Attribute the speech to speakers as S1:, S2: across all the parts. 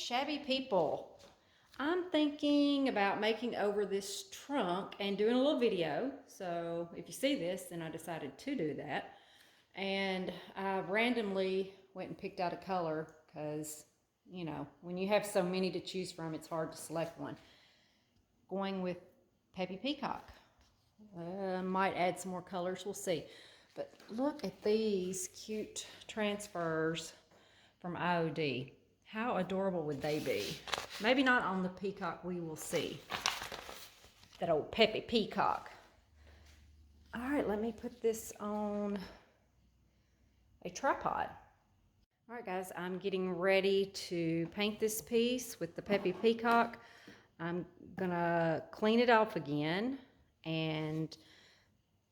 S1: Shabby people. I'm thinking about making over this trunk and doing a little video. So if you see this, then I decided to do that. And I randomly went and picked out a color because, you know, when you have so many to choose from, it's hard to select one. Going with Peppy Peacock. Might add some more colors, we'll see. But look at these cute transfers from IOD. How adorable would they be? Maybe not on the peacock, we will see. That old Peppy Peacock. All right, let me put this on a tripod. All right, guys, I'm getting ready to paint this piece with the Peppy Peacock. I'm gonna clean it off again, and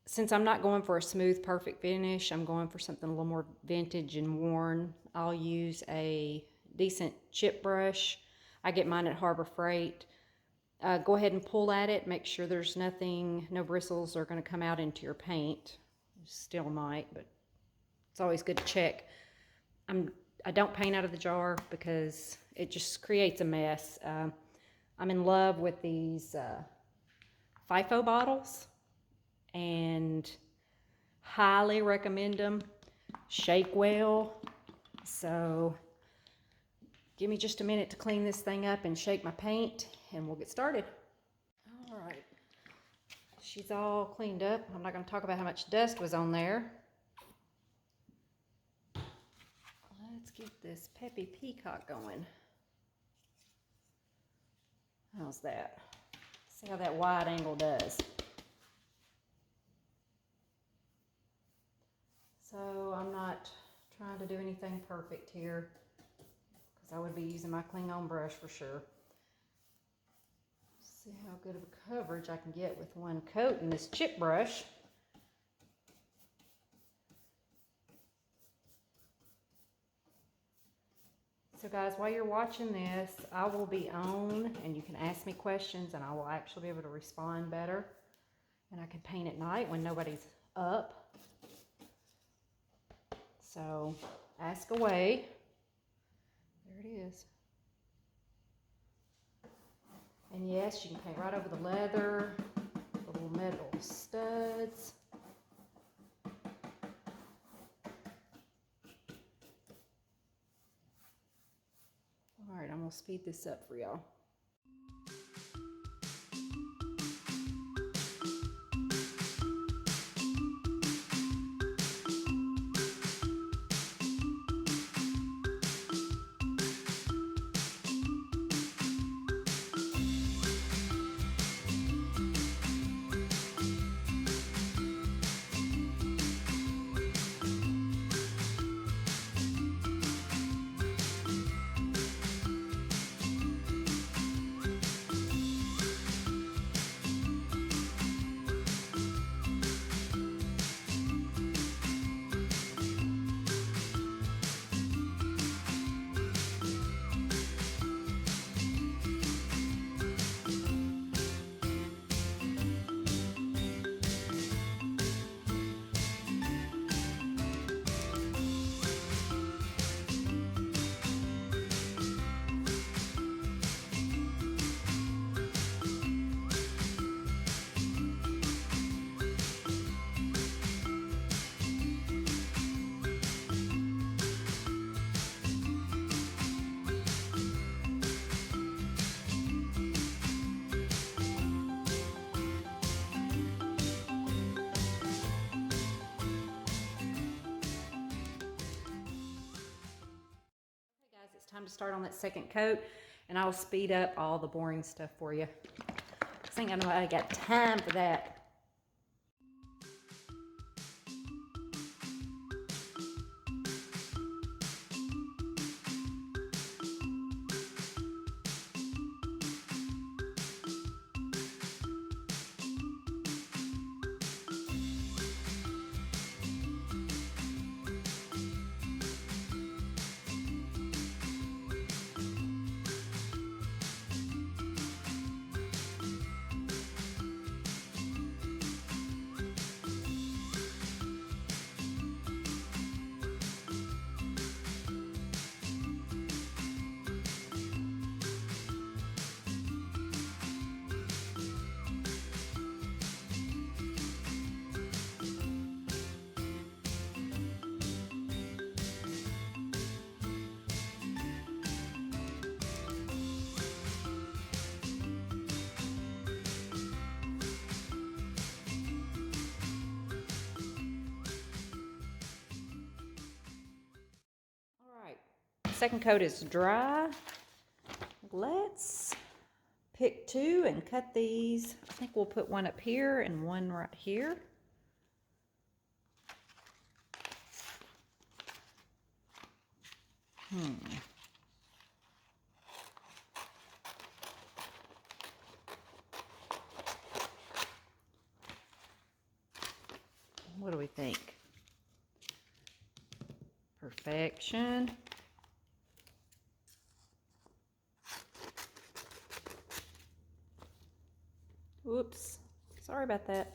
S1: since I'm not going for a smooth, perfect finish, I'm going for something a little more vintage and worn. I'll use a decent chip brush. I get mine at Harbor Freight. Go ahead and pull at it. Make sure there's nothing, no bristles are going to come out into your paint. Still might, but it's always good to check. I don't paint out of the jar because it just creates a mess. I'm in love with these FIFO bottles and highly recommend them. Shake well. So give me just a minute to clean this thing up and shake my paint, and we'll get started. All right, she's all cleaned up. I'm not going to talk about how much dust was on there. Let's get this Peppy Peacock going. How's that? See how that wide angle does. So I'm not trying to do anything perfect here, because I would be using my cling on brush for sure. See how good of a coverage I can get with one coat in this chip brush. So guys, while you're watching this, I will be on and you can ask me questions and I will actually be able to respond better. And I can paint at night when nobody's up. So ask away. There it is. And yes, you can paint right over the leather, the little metal studs. All right, I'm gonna speed this up for y'all. It's time to start on that second coat, and I'll speed up all the boring stuff for you. I think I got time for that. second coat is dry. Let's pick two and cut these. I think we'll put one up here and one right here. What do we think? Perfection. Whoops. Sorry about that.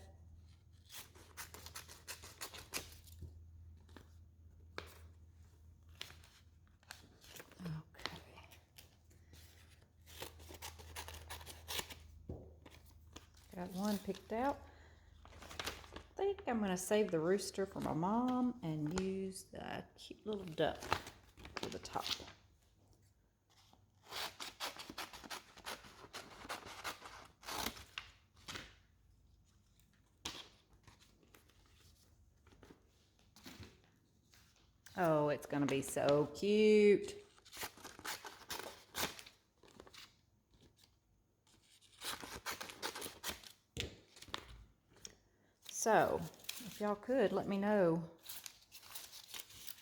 S1: Okay. Got one picked out. I think I'm going to save the rooster for my mom and use the cute little duck for the top. Oh, it's going to be so cute. So, if y'all could, let me know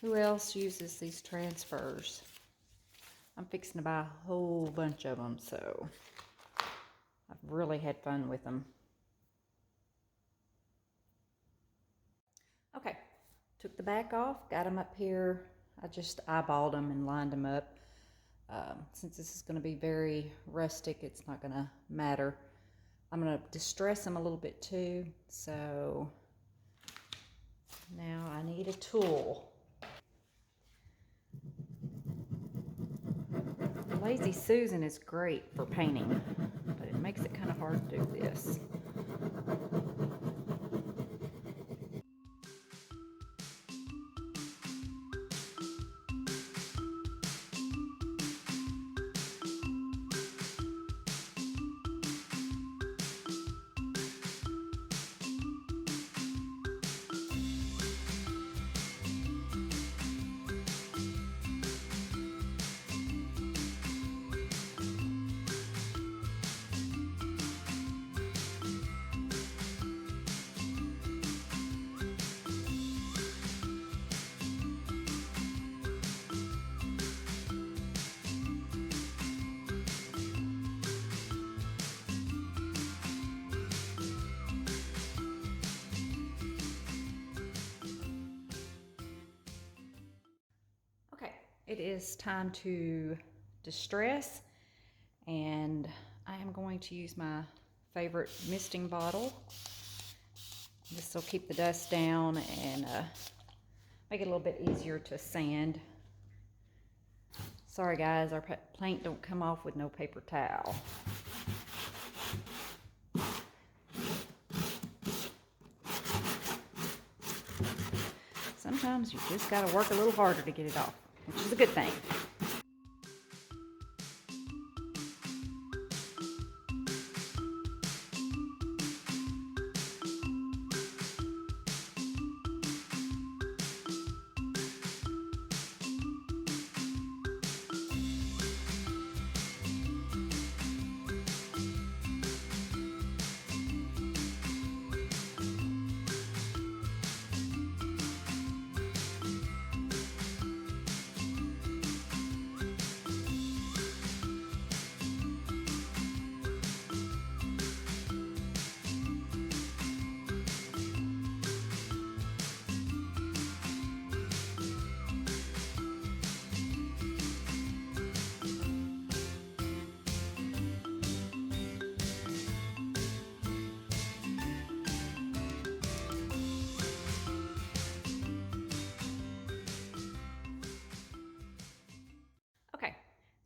S1: who else uses these transfers. I'm fixing to buy a whole bunch of them, so I've really had fun with them. Okay, took the back off, got them up here. I just eyeballed them and lined them up. Since this is going to be very rustic, it's not going to matter. I'm going to distress them a little bit too, so now I need a tool. Lazy Susan is great for painting, but it makes it kind of hard to do this. It is time to distress, and I am going to use my favorite misting bottle. This will keep the dust down and make it a little bit easier to sand. Sorry guys, our paint don't come off with no paper towel. Sometimes you just gotta work a little harder to get it off, which is a good thing.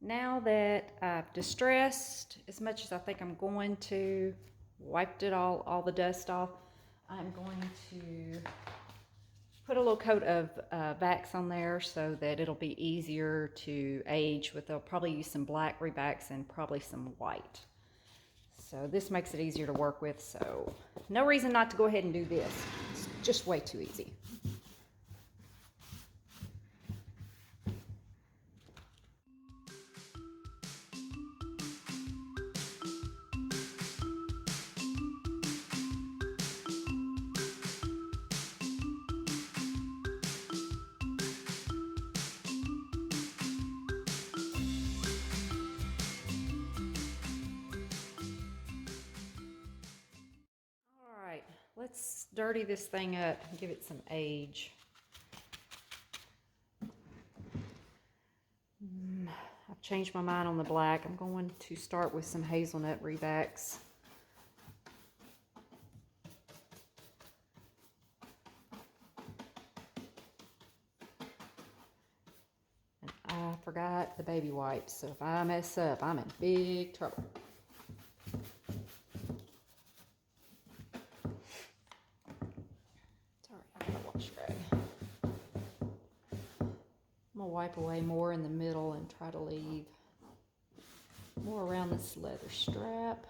S1: Now that I've distressed as much as I think I'm going to, wiped it all the dust off, I'm going to put a little coat of Vax on there so that it'll be easier to age with. I'll probably use some black reVAX and probably some white. So this makes it easier to work with, so no reason not to go ahead and do this. It's just way too easy. let's dirty this thing up and give it some age. I've changed my mind on the black. I'm going to start with some hazelnut reVAX. And I forgot the baby wipes, so if I mess up, I'm in big trouble. Sorry, I got a wash rag. I'm gonna wipe away more in the middle and try to leave more around this leather strap.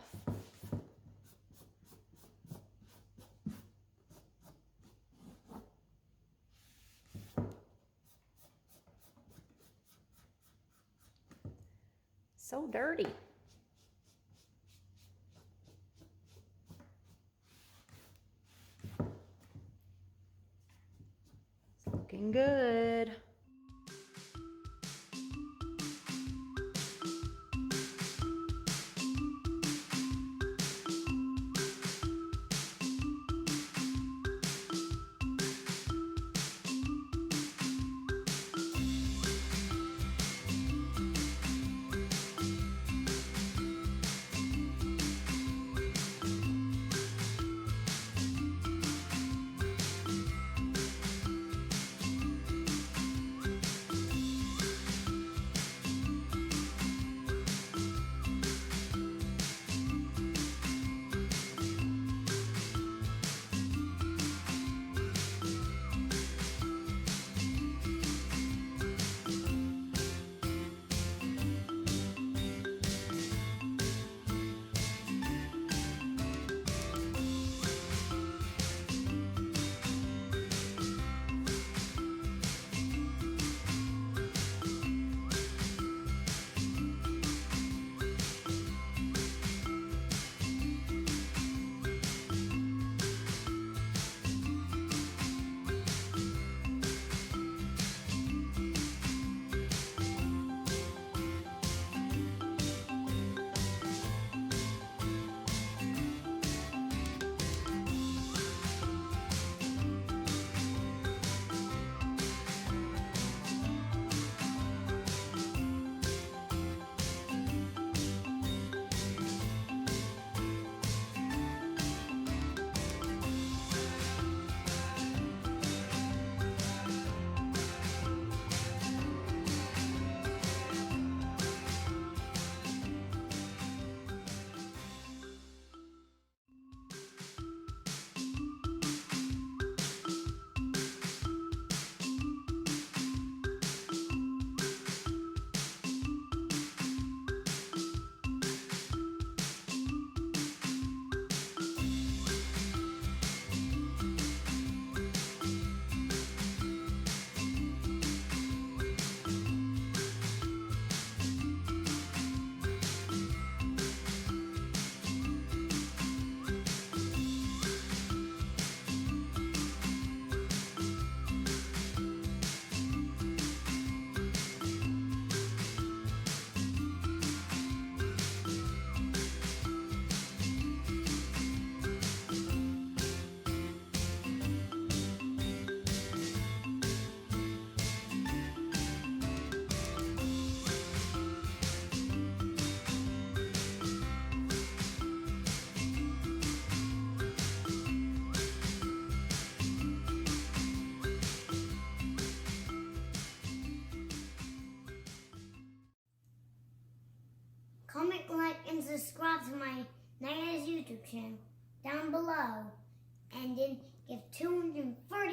S1: So dirty. It's looking good.
S2: Comment, like, and subscribe to my Nana's YouTube channel down below. And then give 230